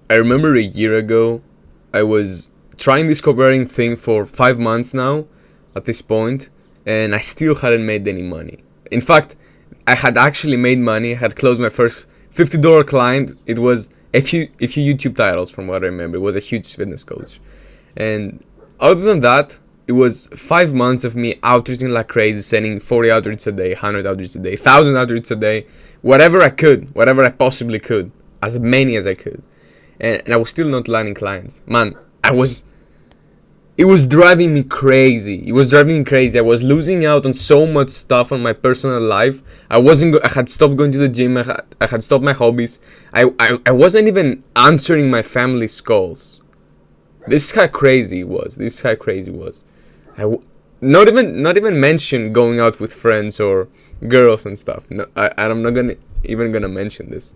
I remember a year ago, I was trying this copywriting thing for 5 months now, at this point, and I still hadn't made any money. In fact, I had actually made money. I had closed my first $50 client. It was a few YouTube titles from what I remember. It was a huge fitness coach. And other than that, it was 5 months of me outreaching like crazy, sending 40 outreach a day, 100 outreach a day, 1,000 outreach a day, whatever I could, whatever I possibly could, as many as I could. And I was still not landing clients. Man, it was driving me crazy. It was driving me crazy. I was losing out on so much stuff on my personal life. I had stopped going to the gym. I had stopped my hobbies. I wasn't even answering my family's calls. This is how crazy it was. Not even mention going out with friends or girls and stuff. No, I'm not gonna mention this.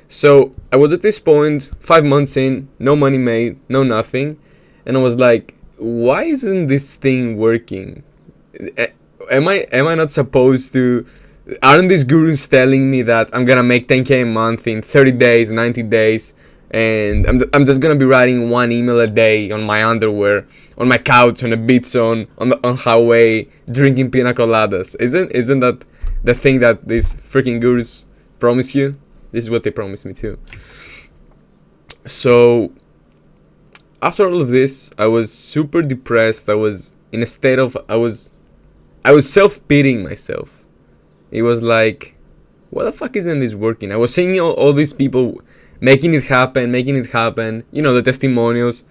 So I was at this point, 5 months in, no money made, no nothing, and I was like, why isn't this thing working? Am I not supposed to? Aren't these gurus telling me that I'm gonna make 10K a month in 30 days, 90 days, and I'm just gonna be writing one email a day on my underwear, on my couch, on a beach on highway, drinking pina coladas? Isn't that the thing that these freaking gurus promise you? This is what they promised me too. So after all of this, I was super depressed. I was in a state of I was self-pitying myself. It was like, what the fuck isn't this working? I was seeing all these people making it happen. You know, the testimonials,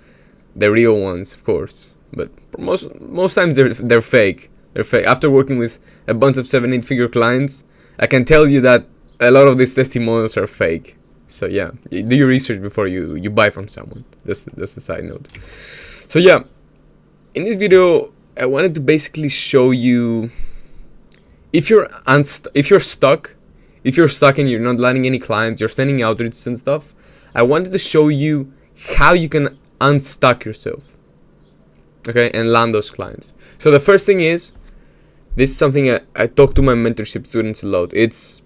the real ones, of course. But most times they're fake. They're fake. After working with a bunch of 7-8 figure clients, I can tell you that a lot of these testimonials are fake. So yeah, do your research before you buy from someone. That's the side note. So yeah, in this video, I wanted to basically show you if you're stuck and you're not landing any clients, you're sending outreach and stuff. I wanted to show you how you can unstuck yourself, okay, and land those clients. So the first thing is, this is something I talk to my mentorship students a lot. It's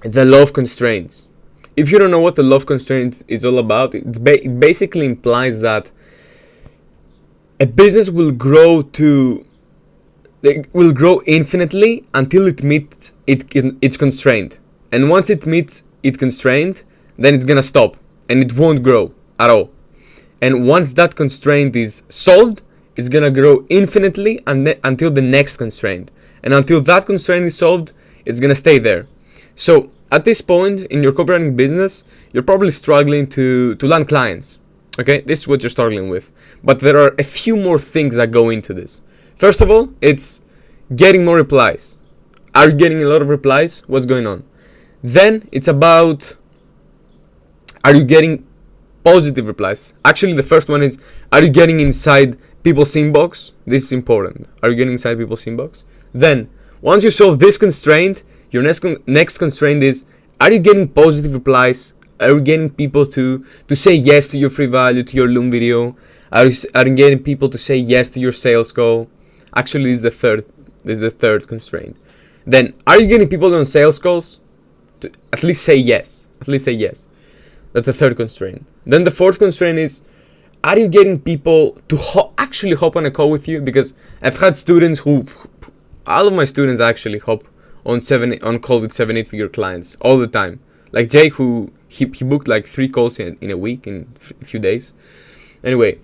the law of constraints. If you don't know what the law of constraints is all about, it basically implies that a business will grow infinitely until it meets its constraint. And once it meets its constraint, then it's gonna stop and it won't grow at all. And once that constraint is solved, it's gonna grow infinitely until the next constraint. And until that constraint is solved, it's gonna stay there. So at this point in your copywriting business, you're probably struggling to land clients. Okay, this is what you're struggling with. But there are a few more things that go into this. First of all, it's getting more replies. Are you getting a lot of replies? What's going on? Then it's about, are you getting positive replies? Actually, the first one is, are you getting inside people's inbox? This is important. Are you getting inside people's inbox? Then, once you solve this constraint, your next constraint is, are you getting positive replies? Are you getting people to say yes to your free value, to your Loom video? Are you getting people to say yes to your sales call? Actually, this is the third constraint. Then, are you getting people on sales calls to at least say yes? That's the third constraint. Then the fourth constraint is, are you getting people to actually hop on a call with you? Because I've had students all of my students actually hop on call with 7-8 figure clients all the time. Like Jake, who he booked like 3 calls in a week, in a few days. Anyway,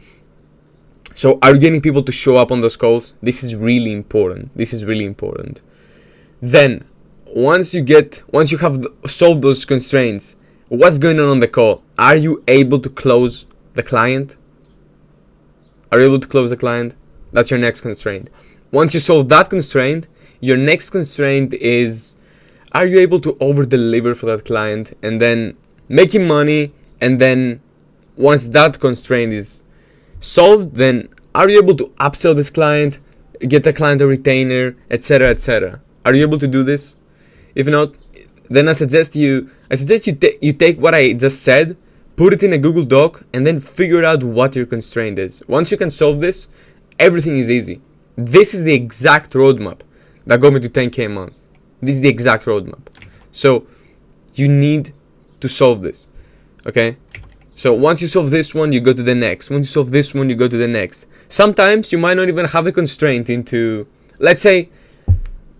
so are you getting people to show up on those calls? This is really important. Then once you have solved those constraints, what's going on the call? Are you able to close the client? That's your next constraint. Once you solve that constraint, your next constraint is, are you able to over-deliver for that client and then making money? And then once that constraint is solved, then are you able to upsell this client, get the client a retainer, etc., etc.? Are you able to do this? If not, then I suggest you take what I just said, put it in a Google Doc, and then figure out what your constraint is. Once you can solve this, everything is easy. This is the exact roadmap that got me to 10K a month. This is the exact roadmap. So you need to solve this. Okay? So once you solve this one, you go to the next. Once you solve this one, you go to the next. Sometimes you might not even have a constraint into, let's say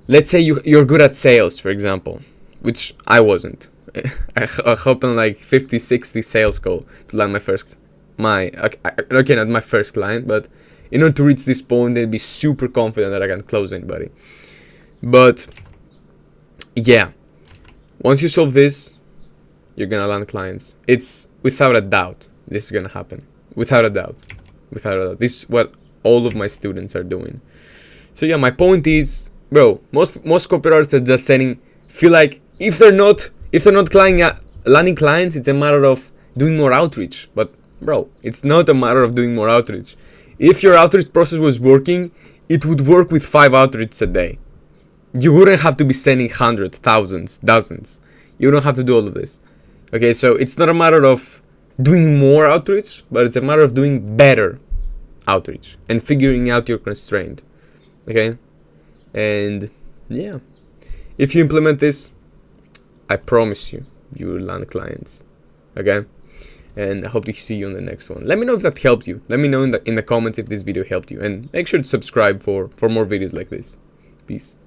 you're good at sales, for example, which I wasn't. I hopped on like 50, 60 sales call to land okay, not my first client, but in order to reach this point and be super confident that I can close anybody. But yeah, once you solve this, you're gonna land clients. It's without a doubt this is gonna happen. Without a doubt. This is what all of my students are doing. So yeah, my point is, bro, most copywriters are just feel like if they're not landing clients, it's a matter of doing more outreach. But bro, it's not a matter of doing more outreach. If your outreach process was working, it would work with 5 outreaches a day. You wouldn't have to be sending hundreds, thousands, dozens. You don't have to do all of this. Okay, so it's not a matter of doing more outreach, but it's a matter of doing better outreach and figuring out your constraint. Okay, and yeah, if you implement this, I promise you will land clients. Okay, and I hope to see you on the next one. Let me know if that helped you. Let me know in the comments if this video helped you, and make sure to subscribe for more videos like this. Peace.